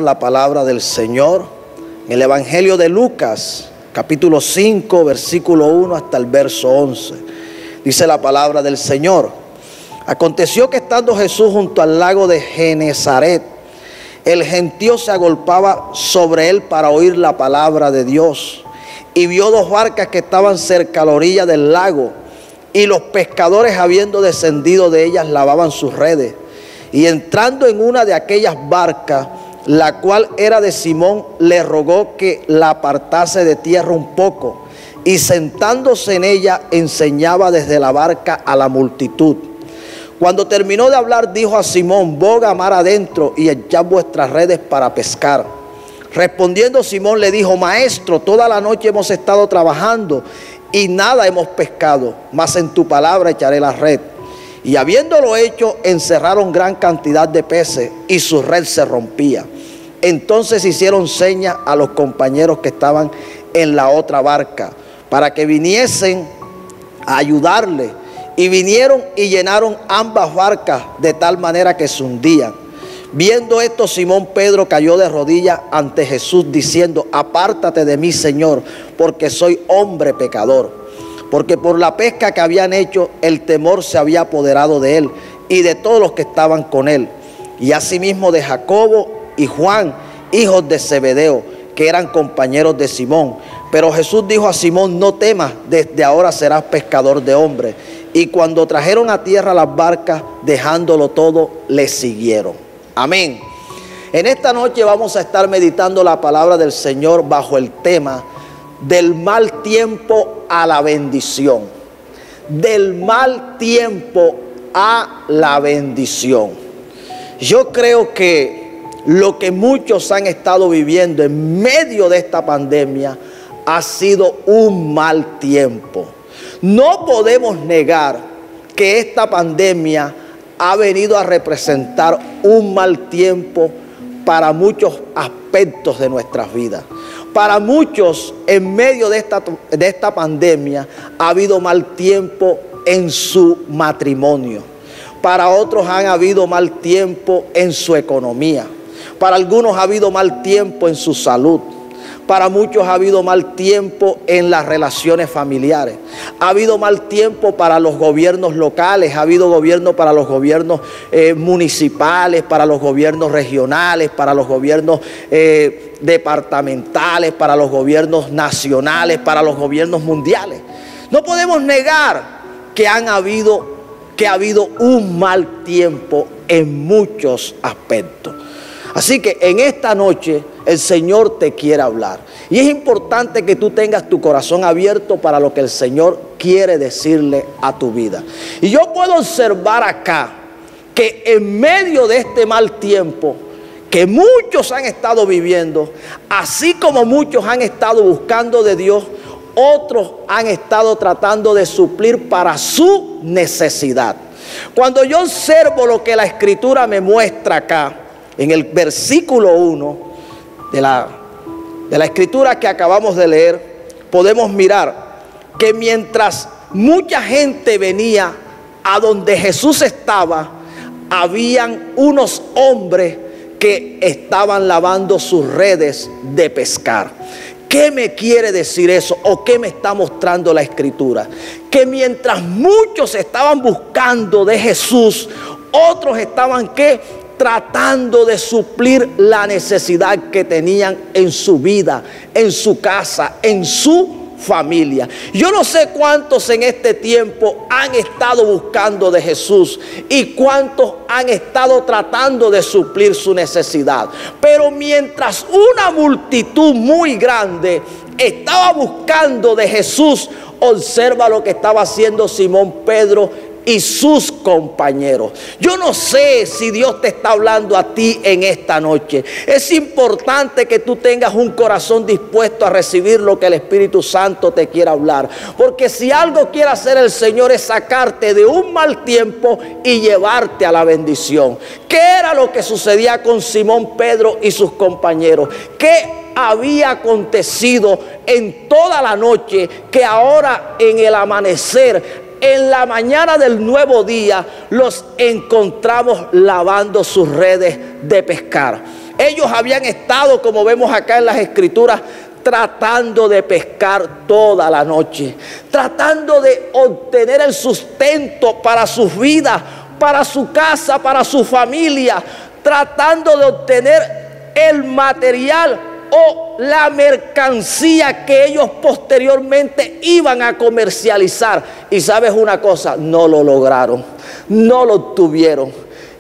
La palabra del Señor en el Evangelio de Lucas, capítulo 5, versículo 1 hasta el verso 11. Dice la palabra del Señor: aconteció que estando Jesús junto al lago de Genezaret, el gentío se agolpaba sobre él para oír la palabra de Dios. Y vio dos barcas que estaban cerca a la orilla del lago, y los pescadores, habiendo descendido de ellas, lavaban sus redes. Y entrando en una de aquellas barcas, la cual era de Simón, le rogó que la apartase de tierra un poco, y sentándose en ella enseñaba desde la barca a la multitud. Cuando terminó de hablar, dijo a Simón: boga mar adentro y echad vuestras redes para pescar. Respondiendo Simón le dijo: Maestro, toda la noche hemos estado trabajando y nada hemos pescado, mas en tu palabra echaré la red. Y habiéndolo hecho, encerraron gran cantidad de peces y su red se rompía. Entonces hicieron señas a los compañeros que estaban en la otra barca para que viniesen a ayudarle. Y vinieron y llenaron ambas barcas de tal manera que se hundían. Viendo esto, Simón Pedro cayó de rodillas ante Jesús diciendo: apártate de mí, Señor, porque soy hombre pecador. Porque por la pesca que habían hecho, el temor se había apoderado de él y de todos los que estaban con él. Y asimismo de Jacobo y Juan, hijos de Zebedeo, que eran compañeros de Simón. Pero Jesús dijo a Simón: no temas, desde ahora serás pescador de hombres. Y cuando trajeron a tierra las barcas, dejándolo todo, le siguieron. Amén. En esta noche vamos a estar meditando la palabra del Señor bajo el tema del mal tiempo a la bendición. Del mal tiempo a la bendición. Yo creo que lo que muchos han estado viviendo en medio de esta pandemia ha sido un mal tiempo. No podemos negar que esta pandemia ha venido a representar un mal tiempo para muchos aspectos de nuestras vidas. Para muchos, en medio de esta pandemia, ha habido mal tiempo en su matrimonio. Para otros han habido mal tiempo en su economía. Para algunos ha habido mal tiempo en su salud. Para muchos ha habido mal tiempo en las relaciones familiares. Ha habido mal tiempo para los gobiernos locales, ha habido gobierno para los gobiernos municipales, para los gobiernos regionales, para los gobiernos departamentales, para los gobiernos nacionales, para los gobiernos mundiales. No podemos negar que ha habido un mal tiempo en muchos aspectos. Así que en esta noche el Señor te quiere hablar. Y es importante que tú tengas tu corazón abierto para lo que el Señor quiere decirle a tu vida. Y yo puedo observar acá que en medio de este mal tiempo que muchos han estado viviendo, así como muchos han estado buscando de Dios, otros han estado tratando de suplir para su necesidad. Cuando yo observo lo que la Escritura me muestra acá, en el versículo 1 de la Escritura que acabamos de leer, podemos mirar que mientras mucha gente venía a donde Jesús estaba, habían unos hombres que estaban lavando sus redes de pescar. ¿Qué me quiere decir eso? ¿O qué me está mostrando la Escritura? Que mientras muchos estaban buscando de Jesús, otros estaban tratando de suplir la necesidad que tenían en su vida, en su casa, en su familia. Yo no sé cuántos en este tiempo han estado buscando de Jesús y cuántos han estado tratando de suplir su necesidad. Pero mientras una multitud muy grande estaba buscando de Jesús, observa lo que estaba haciendo Simón Pedro y sus compañeros. Yo no sé si Dios te está hablando a ti en esta noche. Es importante que tú tengas un corazón dispuesto a recibir lo que el Espíritu Santo te quiere hablar, porque si algo quiere hacer el Señor es sacarte de un mal tiempo y llevarte a la bendición. ¿Qué era lo que sucedía con Simón Pedro y sus compañeros? ¿Qué había acontecido en toda la noche que ahora en el amanecer, en la mañana del nuevo día, los encontramos lavando sus redes de pescar? Ellos habían estado, como vemos acá en las Escrituras, tratando de pescar toda la noche, tratando de obtener el sustento para sus vidas, para su casa, para su familia, tratando de obtener el material o la mercancía que ellos posteriormente iban a comercializar. Y sabes una cosa, no lo lograron, no lo obtuvieron.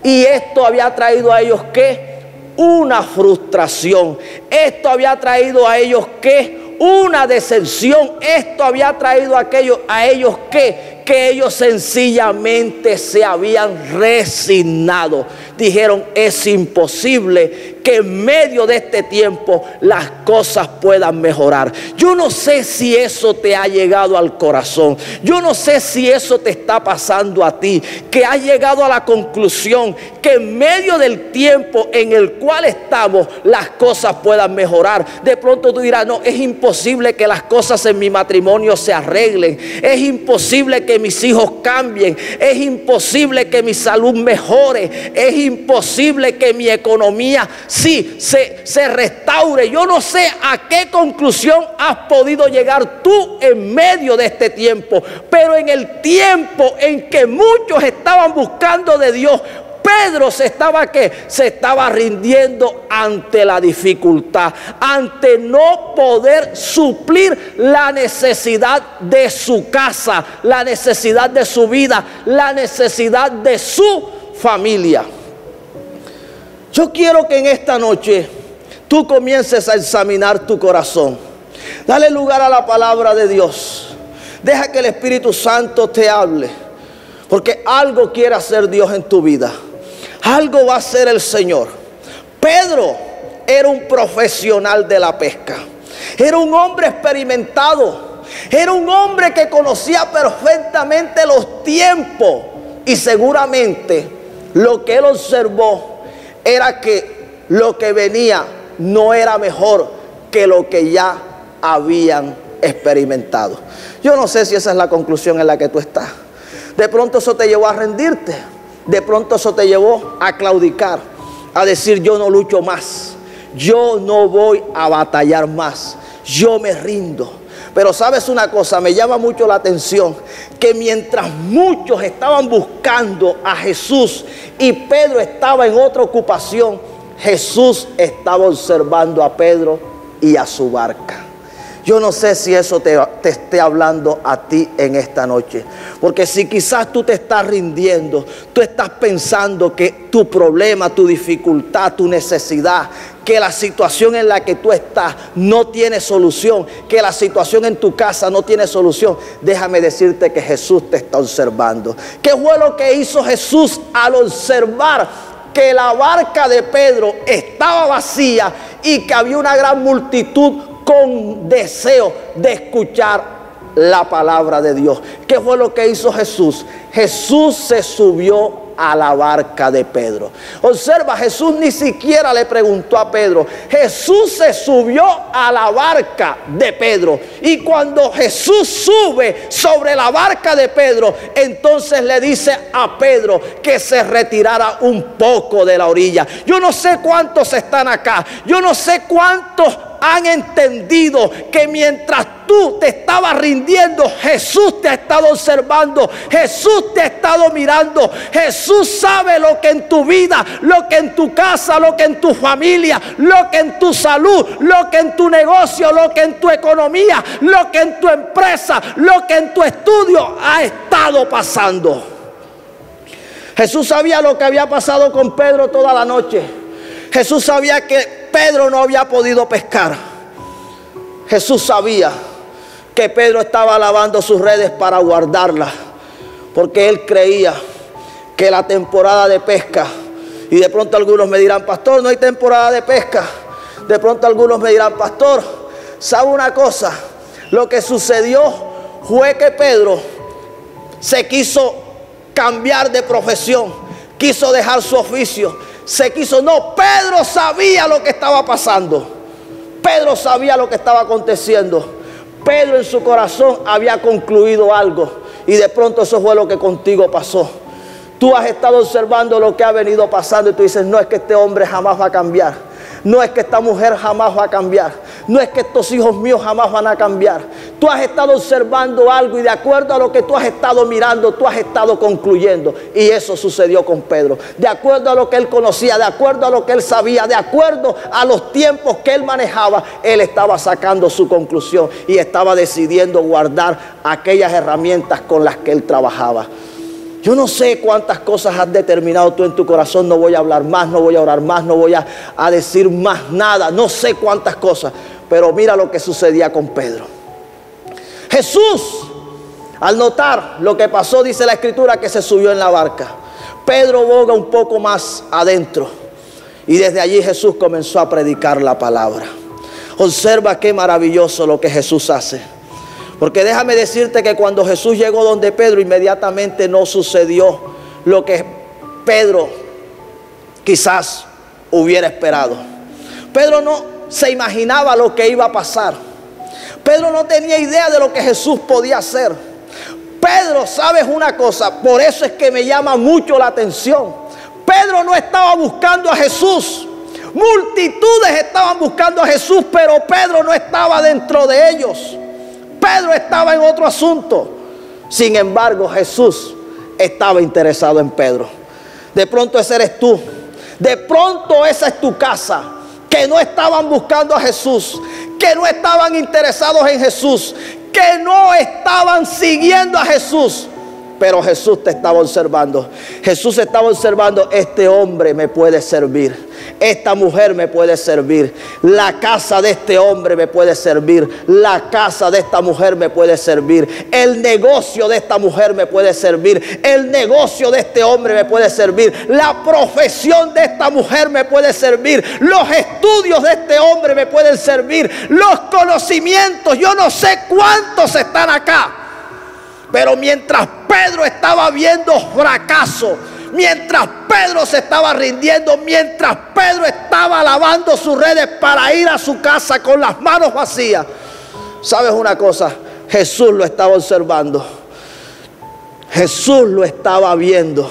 Y esto había traído a ellos ¿qué? Una frustración. Esto había traído a ellos ¿qué? Una decepción. Esto había traído a ellos ¿qué? Que ellos sencillamente se habían resignado. Dijeron, es imposible que en medio de este tiempo las cosas puedan mejorar. Yo no sé si eso te ha llegado al corazón. Yo no sé si eso te está pasando a ti, que has llegado a la conclusión que en medio del tiempo en el cual estamos, las cosas puedan mejorar. De pronto tú dirás, no, es imposible que las cosas en mi matrimonio se arreglen. Es imposible que mis hijos cambien. Es imposible que mi salud mejore. Es imposible que mi economía se restaure. Yo no sé a qué conclusión has podido llegar tú en medio de este tiempo, pero en el tiempo en que muchos estaban buscando de Dios, Pedro se estaba rindiendo ante la dificultad, ante no poder suplir la necesidad de su casa, la necesidad de su vida, la necesidad de su familia. Yo quiero que en esta noche tú comiences a examinar tu corazón. Dale lugar a la palabra de Dios. Deja que el Espíritu Santo te hable, porque algo quiere hacer Dios en tu vida. Algo va a hacer el Señor. Pedro era un profesional de la pesca. Era un hombre experimentado. Era un hombre que conocía perfectamente los tiempos. Y seguramente lo que él observó era que lo que venía no era mejor que lo que ya habían experimentado. Yo no sé si esa es la conclusión en la que tú estás. De pronto eso te llevó a rendirte. De pronto eso te llevó a claudicar, a decir, yo no lucho más, yo no voy a batallar más, yo me rindo. Pero sabes una cosa, me llama mucho la atención, que mientras muchos estaban buscando a Jesús y Pedro estaba en otra ocupación, Jesús estaba observando a Pedro y a su barca. Yo no sé si eso te esté hablando a ti en esta noche. Porque si quizás tú te estás rindiendo, tú estás pensando que tu problema, tu dificultad, tu necesidad, que la situación en la que tú estás no tiene solución, que la situación en tu casa no tiene solución, déjame decirte que Jesús te está observando. ¿Qué fue lo que hizo Jesús al observar que la barca de Pedro estaba vacía y que había una gran multitud con deseo de escuchar la palabra de Dios? ¿Qué fue lo que hizo Jesús? Jesús se subió a la barca de Pedro. Observa, Jesús ni siquiera le preguntó a Pedro. Jesús se subió a la barca de Pedro. Y cuando Jesús sube sobre la barca de Pedro, entonces le dice a Pedro que se retirara un poco de la orilla. Yo no sé cuántos están acá. Yo no sé cuántos han entendido que mientras tú te estabas rindiendo, Jesús te ha estado observando, Jesús te ha estado mirando. Jesús sabe lo que en tu vida, lo que en tu casa, lo que en tu familia, lo que en tu salud, lo que en tu negocio, lo que en tu economía, lo que en tu empresa, lo que en tu estudio ha estado pasando. Jesús sabía lo que había pasado con Pedro toda la noche. Jesús sabía que Pedro no había podido pescar. Jesús sabía que Pedro estaba lavando sus redes para guardarlas, porque él creía que la temporada de pesca, y de pronto algunos me dirán, pastor, no hay temporada de pesca. De pronto algunos me dirán, pastor, ¿sabe una cosa? Lo que sucedió fue que Pedro se quiso cambiar de profesión, quiso dejar su oficio. No, Pedro sabía lo que estaba pasando. Pedro sabía lo que estaba aconteciendo. Pedro en su corazón había concluido algo. Y de pronto eso fue lo que contigo pasó. Tú has estado observando lo que ha venido pasando y tú dices, no, es que este hombre jamás va a cambiar. No es que esta mujer jamás va a cambiar. No es que estos hijos míos jamás van a cambiar. Tú has estado observando algo y de acuerdo a lo que tú has estado mirando, tú has estado concluyendo. Y eso sucedió con Pedro. De acuerdo a lo que él conocía, de acuerdo a lo que él sabía, de acuerdo a los tiempos que él manejaba, él estaba sacando su conclusión y estaba decidiendo guardar aquellas herramientas con las que él trabajaba. Yo no sé cuántas cosas has determinado tú en tu corazón. No voy a hablar más, no voy a orar más, no voy a decir más nada. No sé cuántas cosas. Pero mira lo que sucedía con Pedro. Jesús, al notar lo que pasó, dice la Escritura que se subió en la barca. Pedro boga un poco más adentro. Y desde allí Jesús comenzó a predicar la palabra. Observa qué maravilloso lo que Jesús hace. Porque déjame decirte que cuando Jesús llegó donde Pedro, inmediatamente no sucedió lo que Pedro quizás hubiera esperado. Pedro no se imaginaba lo que iba a pasar. Pedro no tenía idea de lo que Jesús podía hacer. Pedro, ¿sabes una cosa? Por eso es que me llama mucho la atención. Pedro no estaba buscando a Jesús. Multitudes estaban buscando a Jesús, pero Pedro no estaba dentro de ellos. Pedro estaba en otro asunto. Sin embargo, Jesús estaba interesado en Pedro. De pronto ese eres tú. De pronto esa es tu casa. Que no estaban buscando a Jesús. Que no estaban interesados en Jesús. Que no estaban siguiendo a Jesús. Pero Jesús te estaba observando. Jesús estaba observando, este hombre me puede servir. Esta mujer me puede servir. La casa de este hombre me puede servir. La casa de esta mujer me puede servir. El negocio de esta mujer me puede servir. El negocio de este hombre me puede servir. La profesión de esta mujer me puede servir. Los estudios de este hombre me pueden servir. Los conocimientos, yo no sé cuántos están acá. Pero mientras Pedro estaba viendo fracaso, mientras Pedro se estaba rindiendo, mientras Pedro estaba lavando sus redes para ir a su casa con las manos vacías, ¿sabes una cosa? Jesús lo estaba observando. Jesús lo estaba viendo.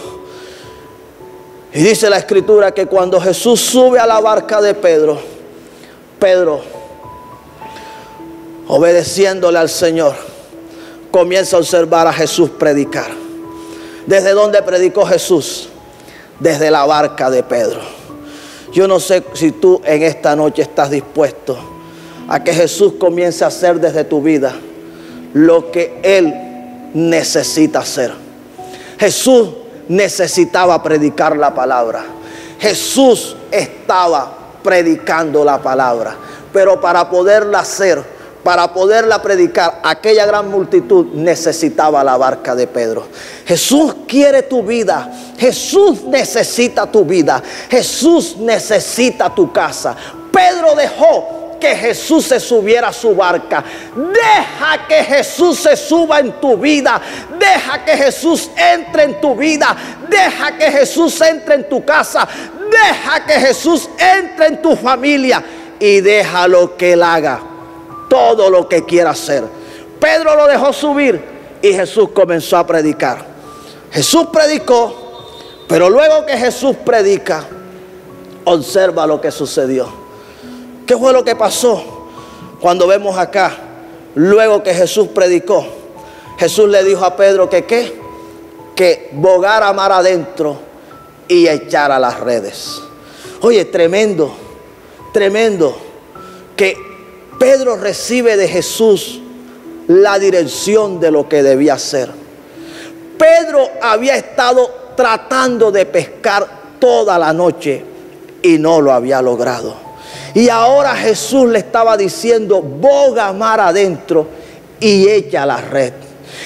Y dice la Escritura que cuando Jesús sube a la barca de Pedro, Pedro, obedeciéndole al Señor, comienza a observar a Jesús predicar. ¿Desde dónde predicó Jesús? Desde la barca de Pedro. Yo no sé si tú en esta noche estás dispuesto a que Jesús comience a hacer desde tu vida lo que Él necesita hacer. Jesús necesitaba predicar la palabra. Jesús estaba predicando la palabra. Pero para poderla hacer, para poderla predicar, aquella gran multitud necesitaba la barca de Pedro. Jesús quiere tu vida. Jesús necesita tu vida. Jesús necesita tu casa. Pedro dejó que Jesús se subiera a su barca. Deja que Jesús se suba en tu vida. Deja que Jesús entre en tu vida. Deja que Jesús entre en tu casa. Deja que Jesús entre en tu familia. Y déjalo que Él haga todo lo que quiera hacer. Pedro lo dejó subir y Jesús comenzó a predicar. Jesús predicó, pero luego que Jesús predica, observa lo que sucedió. ¿Qué fue lo que pasó? Cuando vemos acá, luego que Jesús predicó, Jesús le dijo a Pedro que ¿qué? Que bogara mar adentro y echara las redes. Oye, tremendo, tremendo que Pedro recibe de Jesús la dirección de lo que debía hacer. Pedro había estado tratando de pescar toda la noche y no lo había logrado. Y ahora Jesús le estaba diciendo, boga mar adentro y echa la red.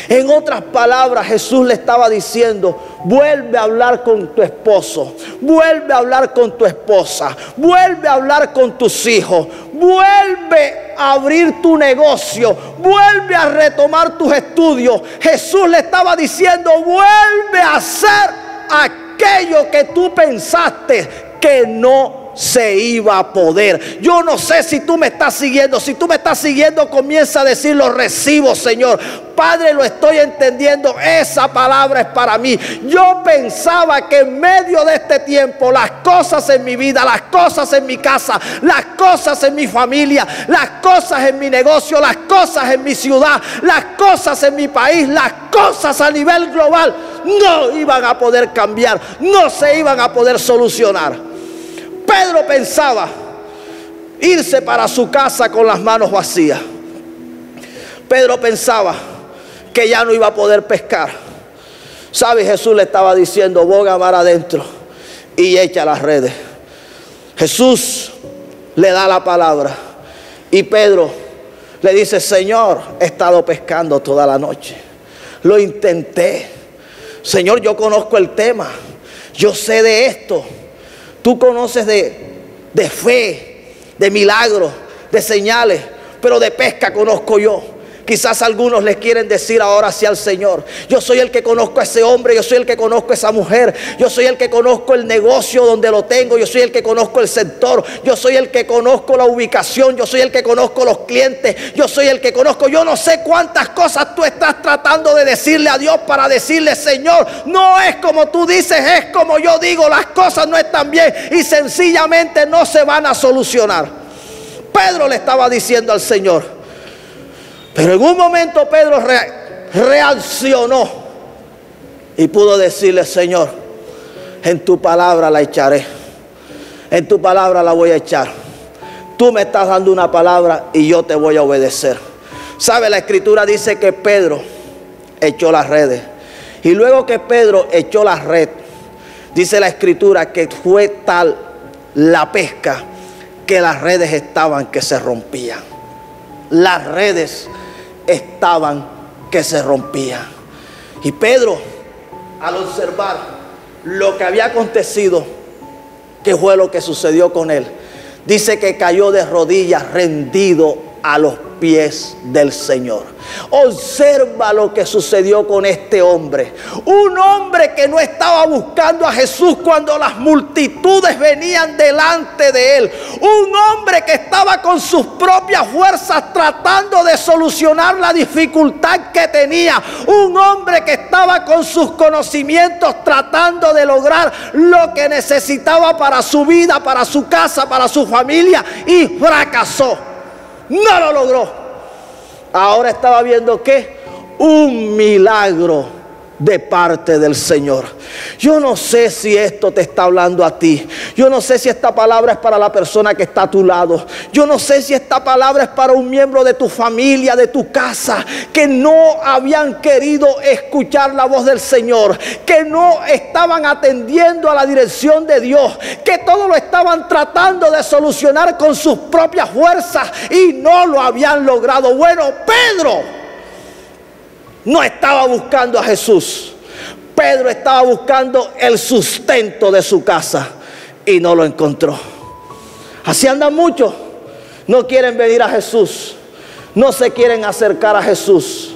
En otras palabras, Jesús le estaba diciendo, vuelve a hablar con tu esposo, vuelve a hablar con tu esposa, vuelve a hablar con tus hijos, vuelve a abrir tu negocio, vuelve a retomar tus estudios. Jesús le estaba diciendo, vuelve a hacer aquello que tú pensaste que no se iba a poder. Yo no sé si tú me estás siguiendo. Si tú me estás siguiendo, comienza a decir: lo recibo, Señor. Padre, lo estoy entendiendo. Esa palabra es para mí. Yo pensaba que en medio de este tiempo, las cosas en mi vida, las cosas en mi casa, las cosas en mi familia, las cosas en mi negocio, las cosas en mi ciudad, las cosas en mi país, las cosas a nivel global no iban a poder cambiar, no se iban a poder solucionar. Pedro pensaba irse para su casa con las manos vacías. Pedro pensaba que ya no iba a poder pescar. ¿Sabe? Jesús le estaba diciendo: boga mar adentro y echa las redes. Jesús le da la palabra y Pedro le dice: Señor, he estado pescando toda la noche. Lo intenté. Señor, yo conozco el tema. Yo sé de esto. Tú conoces de fe, de milagros, de señales, pero de pesca conozco yo. Quizás algunos les quieren decir ahora sí al Señor: yo soy el que conozco a ese hombre, yo soy el que conozco a esa mujer, yo soy el que conozco el negocio donde lo tengo, yo soy el que conozco el sector, yo soy el que conozco la ubicación, yo soy el que conozco los clientes, yo soy el que conozco. Yo no sé cuántas cosas tú estás tratando de decirle a Dios para decirle: Señor, no es como tú dices, es como yo digo. Las cosas no están bien y sencillamente no se van a solucionar. Pedro le estaba diciendo al Señor. Pero en un momento Pedro reaccionó y pudo decirle: Señor, en tu palabra la echaré. En tu palabra la voy a echar. Tú me estás dando una palabra y yo te voy a obedecer. ¿Sabe? La escritura dice que Pedro echó las redes. Y luego que Pedro echó la red, dice la escritura que fue tal la pesca que las redes estaban que se rompían. Las redes estaban que se rompían. Y Pedro, al observar lo que había acontecido, que fue lo que sucedió con él, dice que cayó de rodillas rendido a los pies del Señor. Observa lo que sucedió con este hombre. Un hombre que no estaba buscando a Jesús cuando las multitudes venían delante de él. Un hombre que estaba con sus propias fuerzas tratando de solucionar la dificultad que tenía. Un hombre que estaba con sus conocimientos tratando de lograr lo que necesitaba para su vida, para su casa, para su familia, y fracasó. No lo logró. Ahora estaba viendo ¿qué? Un milagro de parte del Señor. Yo no sé si esto te está hablando a ti. Yo no sé si esta palabra es para la persona que está a tu lado. Yo no sé si esta palabra es para un miembro de tu familia, de tu casa, que no habían querido escuchar la voz del Señor, que no estaban atendiendo a la dirección de Dios, que todo lo estaban tratando de solucionar con sus propias fuerzas y no lo habían logrado. Bueno, Pedro no estaba buscando a Jesús. Pedro estaba buscando el sustento de su casa y no lo encontró. Así andan muchos. No quieren venir a Jesús. No se quieren acercar a Jesús.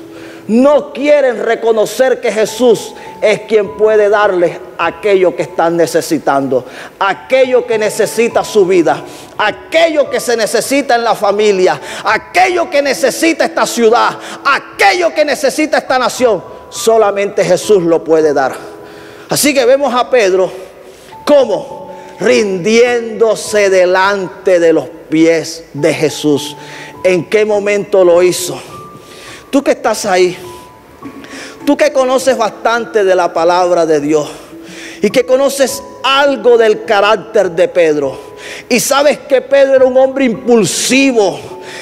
No quieren reconocer que Jesús es quien puede darles aquello que están necesitando, aquello que necesita su vida, aquello que se necesita en la familia, aquello que necesita esta ciudad, aquello que necesita esta nación. Solamente Jesús lo puede dar. Así que vemos a Pedro como rindiéndose delante de los pies de Jesús. ¿En qué momento lo hizo? Tú que estás ahí, tú que conoces bastante de la palabra de Dios y que conoces algo del carácter de Pedro, y sabes que Pedro era un hombre impulsivo,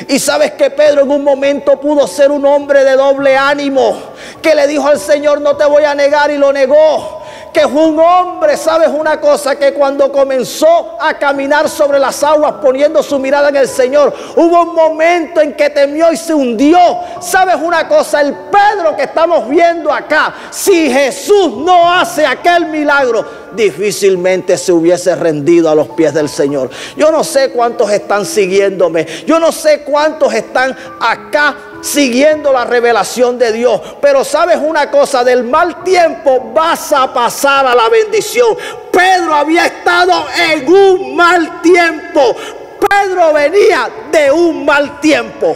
y sabes que Pedro en un momento pudo ser un hombre de doble ánimo, que le dijo al Señor: no te voy a negar, y lo negó. Que fue un hombre, ¿sabes una cosa? Que cuando comenzó a caminar sobre las aguas poniendo su mirada en el Señor, hubo un momento en que temió y se hundió. ¿Sabes una cosa? El Pedro que estamos viendo acá, si Jesús no hace aquel milagro, difícilmente se hubiese rendido a los pies del Señor. Yo no sé cuántos están siguiéndome. Yo no sé cuántos están acá siguiendo la revelación de Dios. Pero sabes una cosa, del mal tiempo vas a pasar a la bendición. Pedro había estado en un mal tiempo. Pedro venía de un mal tiempo.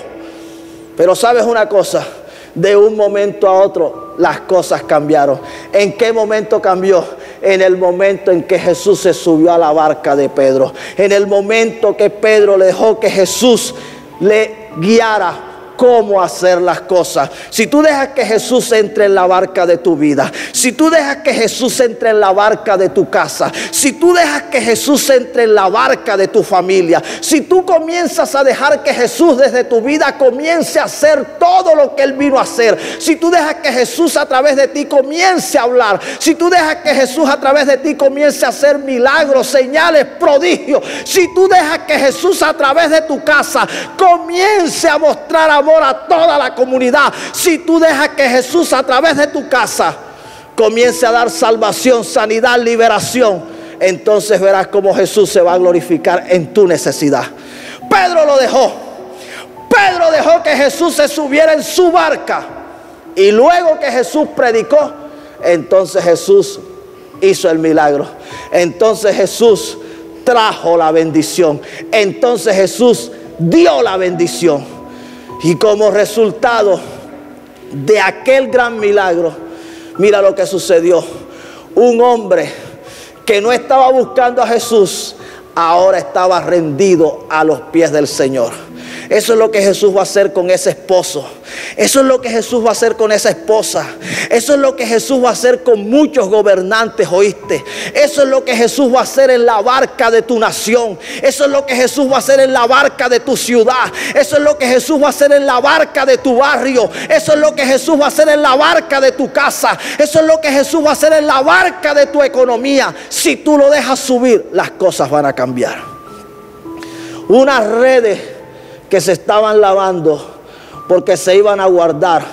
Pero sabes una cosa, de un momento a otro las cosas cambiaron. ¿En qué momento cambió? En el momento en que Jesús se subió a la barca de Pedro. En el momento que Pedro le dejó que Jesús le guiara cómo hacer las cosas. Si tú dejas que Jesús entre en la barca de tu vida, si tú dejas que Jesús entre en la barca de tu casa, si tú dejas que Jesús entre en la barca de tu familia, si tú comienzas a dejar que Jesús desde tu vida comience a hacer todo lo que Él vino a hacer, si tú dejas que Jesús a través de ti comience a hablar, si tú dejas que Jesús a través de ti comience a hacer milagros, señales, prodigios, si tú dejas que Jesús a través de tu casa comience a mostrar amor a toda la comunidad, si tú dejas que Jesús a través de tu casa comience a dar salvación, sanidad, liberación, entonces verás cómo Jesús se va a glorificar en tu necesidad. Pedro lo dejó. Pedro dejó que Jesús se subiera en su barca, y luego que Jesús predicó, entonces Jesús hizo el milagro. Entonces Jesús trajo la bendición. Entonces Jesús dio la bendición. Y como resultado de aquel gran milagro, mira lo que sucedió. Un hombre que no estaba buscando a Jesús, ahora estaba rendido a los pies del Señor. Eso es lo que Jesús va a hacer con ese esposo. Eso es lo que Jesús va a hacer con esa esposa. Eso es lo que Jesús va a hacer con muchos gobernantes, ¿oíste? Eso es lo que Jesús va a hacer en la barca de tu nación. Eso es lo que Jesús va a hacer en la barca de tu ciudad. Eso es lo que Jesús va a hacer en la barca de tu barrio. Eso es lo que Jesús va a hacer en la barca de tu casa. Eso es lo que Jesús va a hacer en la barca de tu economía. Si tú lo dejas subir, las cosas van a cambiar. Unas redes que se estaban lavando porque se iban a guardar,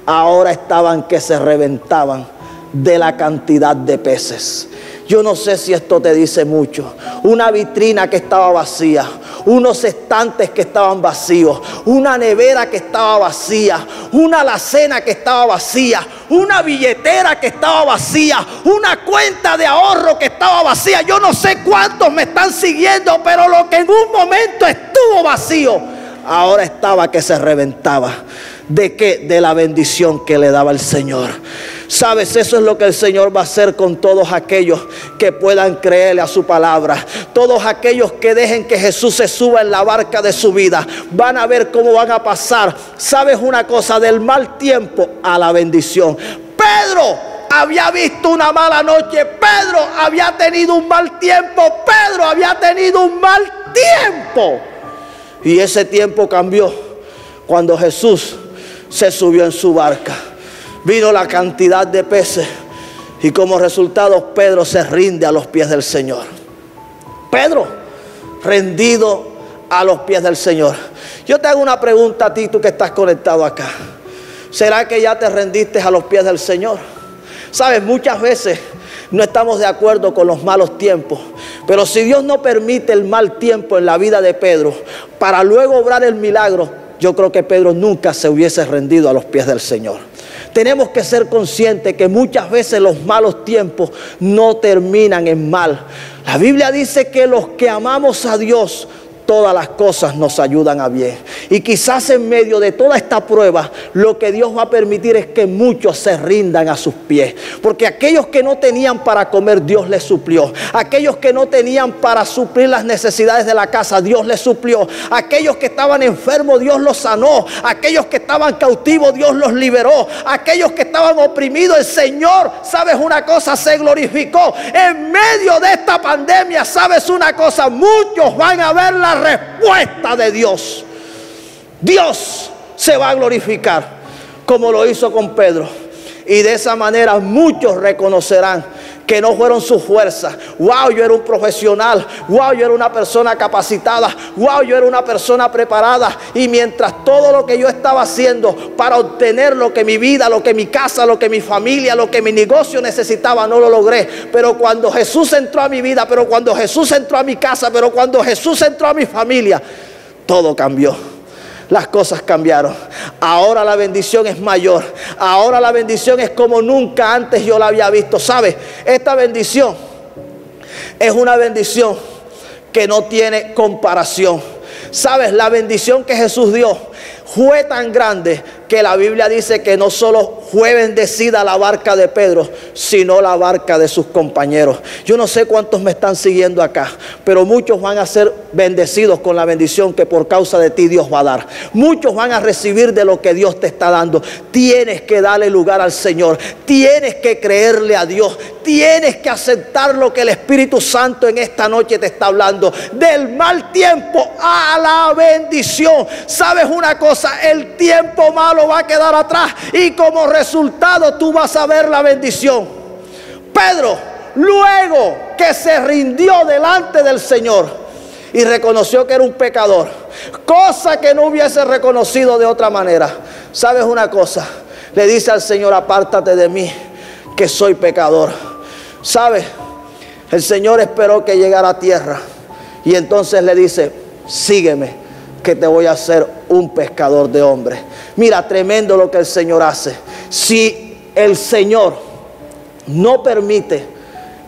ahora estaban que se reventaban de la cantidad de peces. Yo no sé si esto te dice mucho. Una vitrina que estaba vacía, unos estantes que estaban vacíos, una nevera que estaba vacía, una alacena que estaba vacía, una billetera que estaba vacía, una cuenta de ahorro que estaba vacía. Yo no sé cuántos me están siguiendo, pero lo que en un momento estuvo vacío, ahora estaba que se reventaba. ¿De qué? De la bendición que le daba el Señor. Sabes, eso es lo que el Señor va a hacer con todos aquellos que puedan creerle a su palabra. Todos aquellos que dejen que Jesús se suba en la barca de su vida, van a ver cómo van a pasar. Sabes una cosa, del mal tiempo a la bendición. Pedro había visto una mala noche. Pedro había tenido un mal tiempo. Pedro había tenido un mal tiempo. Y ese tiempo cambió cuando Jesús se subió en su barca. Vino la cantidad de peces y como resultado Pedro se rinde a los pies del Señor. Pedro rendido a los pies del Señor. Yo te hago una pregunta a ti, tú que estás conectado acá. ¿Será que ya te rendiste a los pies del Señor? Sabes, muchas veces no estamos de acuerdo con los malos tiempos, pero si Dios no permite el mal tiempo en la vida de Pedro para luego obrar el milagro, yo creo que Pedro nunca se hubiese rendido a los pies del Señor. Tenemos que ser conscientes que muchas veces los malos tiempos no terminan en mal. La Biblia dice que los que amamos a Dios, todas las cosas nos ayudan a bien. Y quizás en medio de toda esta prueba, lo que Dios va a permitir es que muchos se rindan a sus pies. Porque aquellos que no tenían para comer, Dios les suplió. Aquellos que no tenían para suplir las necesidades de la casa, Dios les suplió. Aquellos que estaban enfermos, Dios los sanó. Aquellos que estaban cautivos, Dios los liberó. Aquellos que estaban oprimidos, el Señor, ¿sabes una cosa? Se glorificó. En medio de esta pandemia, ¿sabes una cosa? Muchos van a ver la respuesta de Dios. Dios se va a glorificar como lo hizo con Pedro, y de esa manera muchos reconocerán que no fueron sus fuerzas. Wow, yo era un profesional. Wow, yo era una persona capacitada. Wow, yo era una persona preparada. Y mientras todo lo que yo estaba haciendo para obtener lo que mi vida, lo que mi casa, lo que mi familia, lo que mi negocio necesitaba, no lo logré. Pero cuando Jesús entró a mi vida, pero cuando Jesús entró a mi casa, pero cuando Jesús entró a mi familia, todo cambió. las cosas cambiaron. Ahora la bendición es mayor. Ahora la bendición es como nunca antes yo la había visto. ¿Sabes? Esta bendición es una bendición que no tiene comparación. ¿Sabes? La bendición que Jesús dio fue tan grande que la Biblia dice que no solo fue bendecida la barca de Pedro, sino la barca de sus compañeros. Yo no sé cuántos me están siguiendo acá, pero muchos van a ser bendecidos con la bendición que por causa de ti Dios va a dar. Muchos van a recibir de lo que Dios te está dando. Tienes que darle lugar al Señor. Tienes que creerle a Dios. Tienes que aceptar lo que el Espíritu Santo en esta noche te está hablando. Del mal tiempo a la bendición. ¿Sabes una cosa? El tiempo malo va a quedar atrás y como resultado tú vas a ver la bendición. Pedro, luego que se rindió delante del Señor y reconoció que era un pecador, cosa que no hubiese reconocido de otra manera. ¿Sabes una cosa? Le dice al Señor: apártate de mí, que soy pecador. ¿Sabes? El Señor esperó que llegara a tierra y entonces le dice: sígueme, que te voy a hacer un pescador de hombres. Mira, tremendo lo que el Señor hace. Si el Señor no permite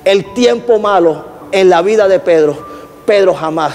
el tiempo malo en la vida de Pedro, Pedro jamás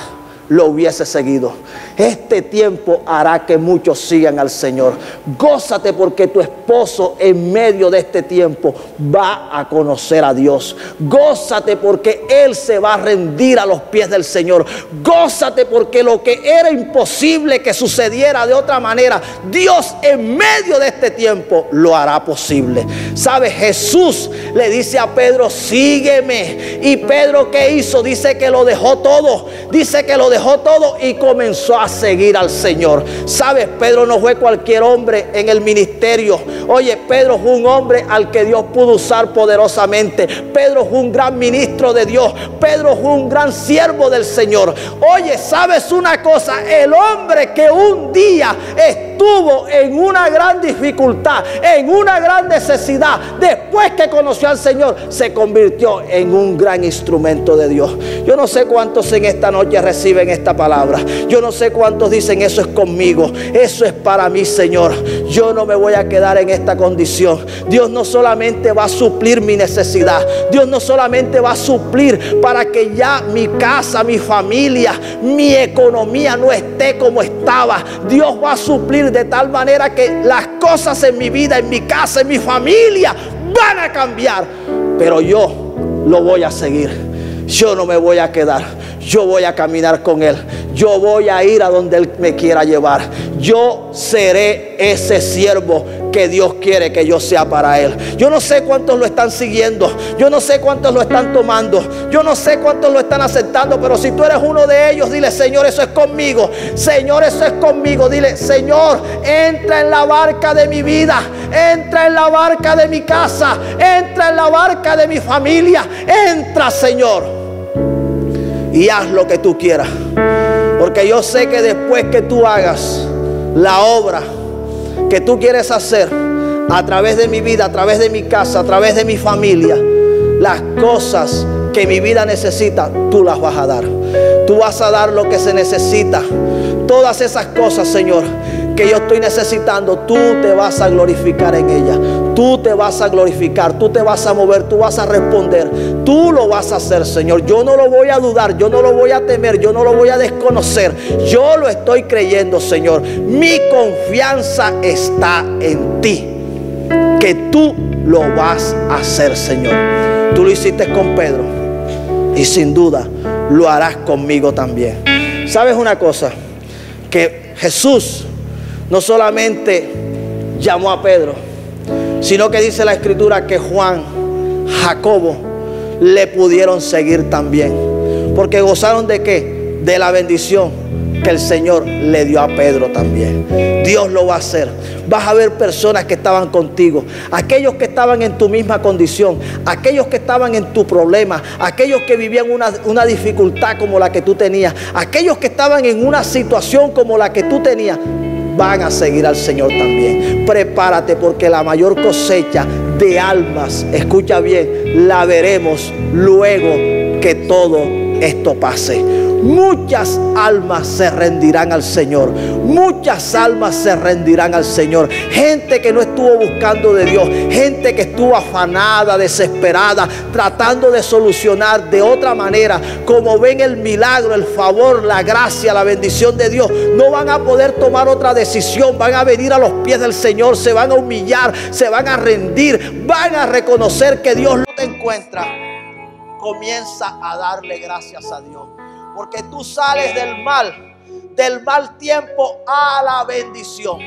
lo hubiese seguido. Este tiempo hará que muchos sigan al Señor. Gózate porque tu esposo en medio de este tiempo va a conocer a Dios. Gózate porque él se va a rendir a los pies del Señor. Gózate porque lo que era imposible que sucediera de otra manera, Dios en medio de este tiempo lo hará posible. ¿Sabes? Jesús le dice a Pedro: sígueme. Y Pedro, ¿qué hizo? Dice que lo dejó todo. Dice que lo dejó todo y comenzó a seguir al Señor. ¿Sabes? Pedro no fue cualquier hombre en el ministerio. Oye, Pedro fue un hombre al que Dios pudo usar poderosamente. Pedro fue un gran ministro de Dios. Pedro fue un gran siervo del Señor. Oye, ¿sabes una cosa? El hombre que un día estuvo en una gran dificultad, en una gran necesidad, después que conoció al Señor, se convirtió en un gran instrumento de Dios. Yo no sé cuántos en esta noche reciben esta palabra. Yo no sé cuántos dicen: eso es conmigo, eso es para mí, Señor. Yo no me voy a quedar en esta condición. Dios no solamente va a suplir mi necesidad, Dios no solamente va a suplir para que ya mi casa, mi familia, mi economía no esté como estaba. Dios va a suplir de tal manera que las cosas en mi vida, en mi casa, en mi familia van a cambiar. Pero yo lo voy a seguir. Yo no me voy a quedar. Yo voy a caminar con Él. Yo voy a ir a donde Él me quiera llevar. Yo seré ese siervo que Dios quiere que yo sea para Él. Yo no sé cuántos lo están siguiendo. Yo no sé cuántos lo están tomando. Yo no sé cuántos lo están aceptando. Pero si tú eres uno de ellos, dile: Señor, eso es conmigo. Señor, eso es conmigo. Dile: Señor, entra en la barca de mi vida. Entra en la barca de mi casa. Entra en la barca de mi familia. Entra, Señor, y haz lo que tú quieras. Porque yo sé que después que tú hagas la obra que tú quieres hacer a través de mi vida, a través de mi casa, a través de mi familia, las cosas que mi vida necesita, tú las vas a dar. Tú vas a dar lo que se necesita. Todas esas cosas, Señor, que yo estoy necesitando, tú te vas a glorificar en ellas. Tú te vas a glorificar, tú te vas a mover, tú vas a responder. Tú lo vas a hacer, Señor. Yo no lo voy a dudar, yo no lo voy a temer, yo no lo voy a desconocer. Yo lo estoy creyendo, Señor. Mi confianza está en ti, que tú lo vas a hacer, Señor. Tú lo hiciste con Pedro y sin duda lo harás conmigo también. ¿Sabes una cosa? Que Jesús no solamente llamó a Pedro, sino que dice la Escritura que Juan, Jacobo le pudieron seguir también. Porque gozaron ¿de qué? De la bendición que el Señor le dio a Pedro también. Dios lo va a hacer. Vas a ver personas que estaban contigo, aquellos que estaban en tu misma condición, aquellos que estaban en tu problema, aquellos que vivían una dificultad como la que tú tenías, aquellos que estaban en una situación como la que tú tenías, van a seguir al Señor también. Prepárate, porque la mayor cosecha de almas, escucha bien, la veremos luego que todo esto pase. muchas almas se rendirán al Señor. Muchas almas se rendirán al Señor. Gente que no estuvo buscando de Dios, gente que estuvo afanada, desesperada, tratando de solucionar de otra manera. Como ven el milagro, el favor, la gracia, la bendición de Dios, no van a poder tomar otra decisión. Van a venir a los pies del Señor, se van a humillar, se van a rendir, van a reconocer que Dios lo encuentra. Comienza a darle gracias a Dios, porque tú sales del mal tiempo a la bendición.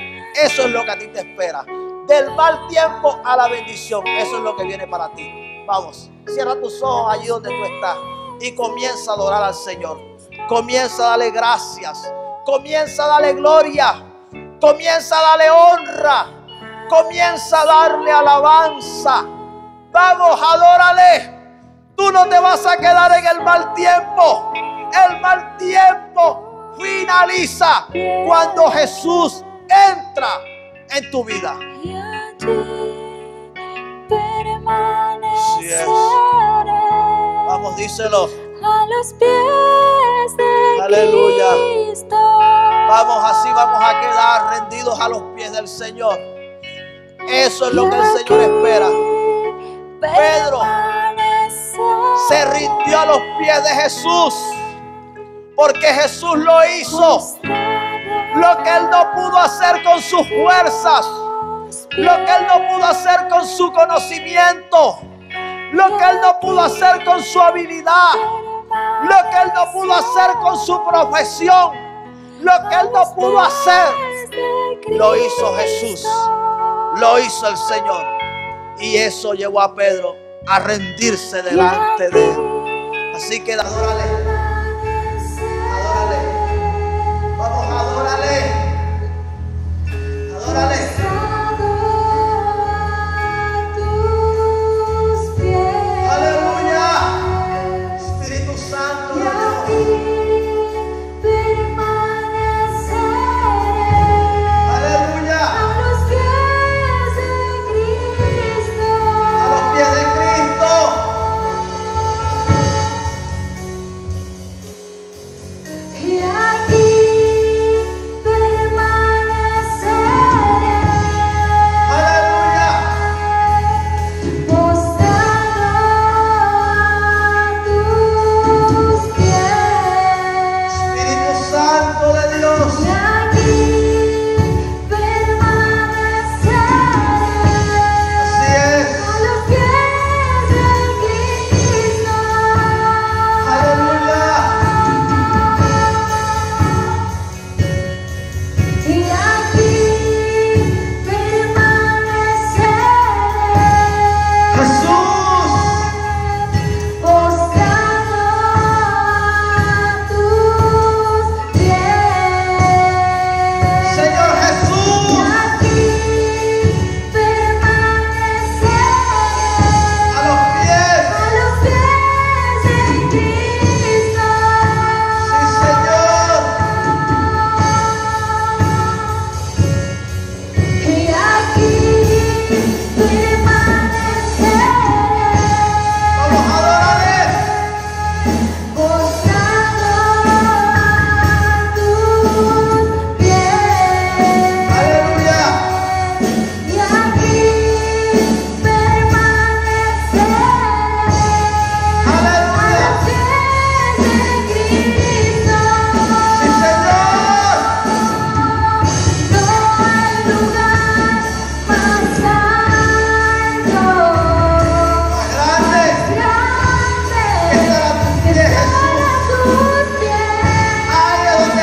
Eso es lo que a ti te espera. Del mal tiempo a la bendición. Eso es lo que viene para ti. Vamos, cierra tus ojos allí donde tú estás y comienza a adorar al Señor. Comienza a darle gracias. Comienza a darle gloria. Comienza a darle honra. Comienza a darle alabanza. Vamos, adórale. Tú no te vas a quedar en el mal tiempo. El mal tiempo finaliza cuando Jesús entra en tu vida. Así es. Vamos, díselo. A los pies de Aleluya. Cristo. Vamos, así vamos a quedar rendidos a los pies del Señor. Eso es lo que el Señor espera. Pedro se rindió a los pies de Jesús, porque Jesús lo hizo. Lo que él no pudo hacer con sus fuerzas, lo que él no pudo hacer con su conocimiento, lo que él no pudo hacer con su habilidad, lo que él no pudo hacer con su profesión, lo que él no pudo hacer, lo hizo Jesús, lo hizo el Señor. Y eso llevó a Pedro a rendirse delante de él. Así que adórale, adórale, vamos, adórale, adórale. Aleluya, Espíritu Santo de Dios.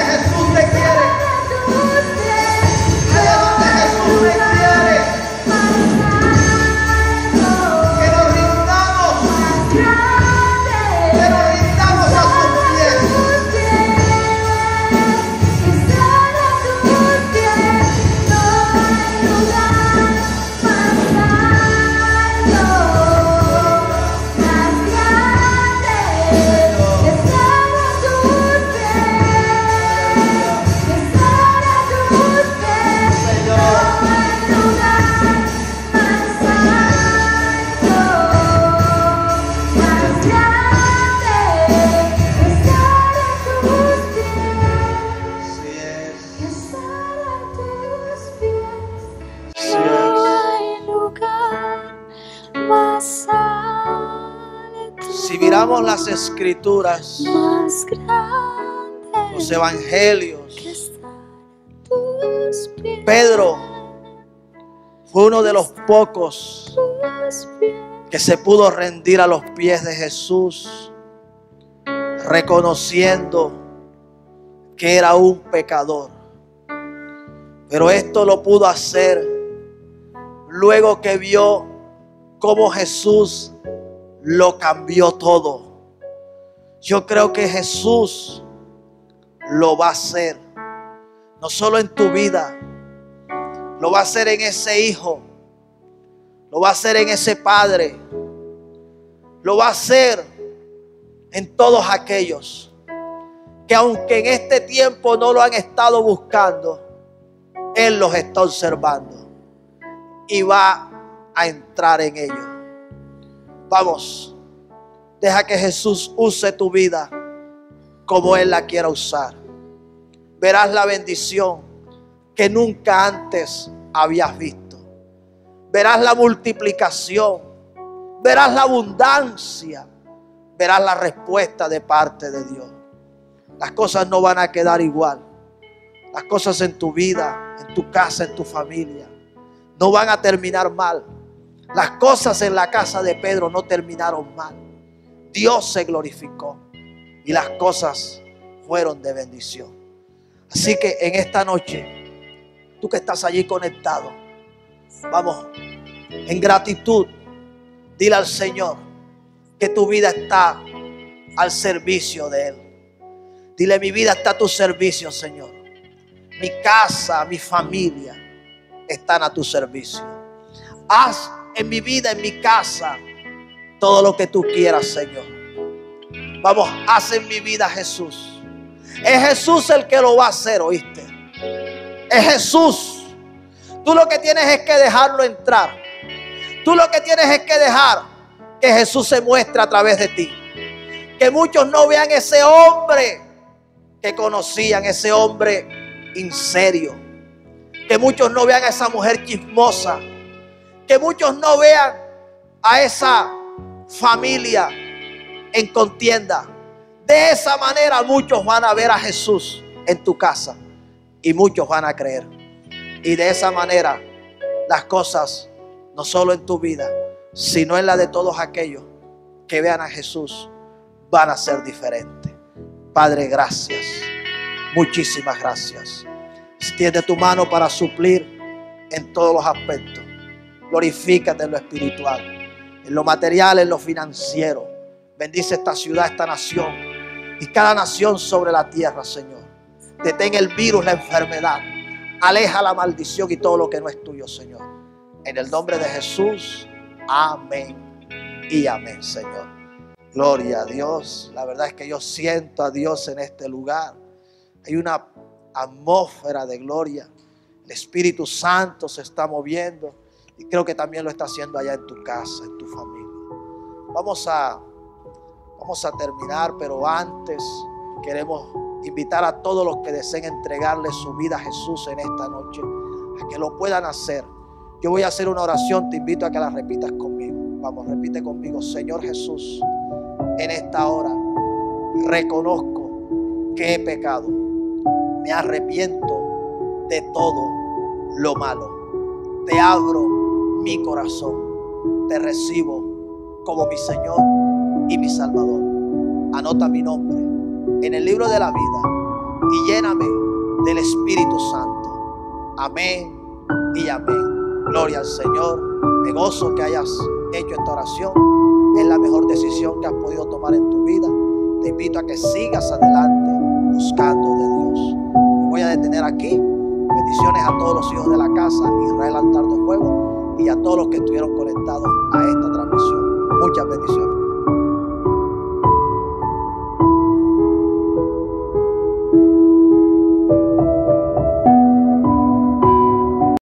Jesús te quiere. leamos las escrituras, más grande los evangelios. que estar a tus pies, Pedro fue uno de los pocos tus pies. que se pudo rendir a los pies de Jesús, reconociendo que era un pecador. Pero esto lo pudo hacer luego que vio cómo Jesús lo cambió todo. Yo creo que Jesús lo va a hacer, no solo en tu vida, lo va a hacer en ese hijo, lo va a hacer en ese padre, lo va a hacer en todos aquellos que aunque en este tiempo no lo han estado buscando, Él los está observando y va a entrar en ellos. Vamos, deja que Jesús use tu vida como Él la quiera usar. Verás la bendición que nunca antes habías visto. Verás la multiplicación, verás la abundancia, verás la respuesta de parte de Dios. Las cosas no van a quedar igual. Las cosas en tu vida, en tu casa, en tu familia, no van a terminar mal. Las cosas en la casa de Pedro no terminaron mal. Dios se glorificó y las cosas fueron de bendición. Así que en esta noche, tú que estás allí conectado, vamos, en gratitud, dile al Señor que tu vida está al servicio de Él. Dile: mi vida está a tu servicio, Señor. Mi casa, mi familia están a tu servicio. Haz en mi vida, en mi casa, todo lo que tú quieras, Señor. Vamos, haz en mi vida, Jesús. Es Jesús el que lo va a hacer, ¿oíste? Es Jesús. Tú lo que tienes es que dejarlo entrar. Tú lo que tienes es que dejar que Jesús se muestre a través de ti. Que muchos no vean ese hombre que conocían, ese hombre inserio. Que muchos no vean a esa mujer chismosa. Que muchos no vean a esa familia en contienda. De esa manera muchos van a ver a Jesús en tu casa y muchos van a creer. Y de esa manera las cosas, no solo en tu vida, sino en la de todos aquellos que vean a Jesús, van a ser diferentes. Padre, gracias. Muchísimas gracias. Extiende tu mano para suplir en todos los aspectos. Glorifícate en lo espiritual, en lo material, en lo financiero. Bendice esta ciudad, esta nación y cada nación sobre la tierra, Señor. Detén el virus, la enfermedad. Aleja la maldición y todo lo que no es tuyo, Señor. En el nombre de Jesús, amén y amén, Señor. Gloria a Dios. La verdad es que yo siento a Dios en este lugar. Hay una atmósfera de gloria. El Espíritu Santo se está moviendo y creo que también lo está haciendo allá en tu casa, en tu familia. Vamos a terminar, pero antes queremos invitar a todos los que deseen entregarle su vida a Jesús en esta noche, a que lo puedan hacer. Yo voy a hacer una oración, te invito a que la repitas conmigo. Vamos, repite conmigo. Señor Jesús, en esta hora reconozco que he pecado. Me arrepiento de todo lo malo. Te abro mi corazón. Te recibo como mi Señor y mi Salvador. Anota mi nombre en el libro de la vida y lléname del Espíritu Santo. Amén y amén. Gloria al Señor. Me gozo que hayas hecho esta oración. Es la mejor decisión que has podido tomar en tu vida. Te invito a que sigas adelante buscando de Dios. Me voy a detener aquí. Bendiciones a todos los hijos de la casa Israel Altar de Fuego y a todos los que estuvieron conectados a esta transmisión. Muchas bendiciones.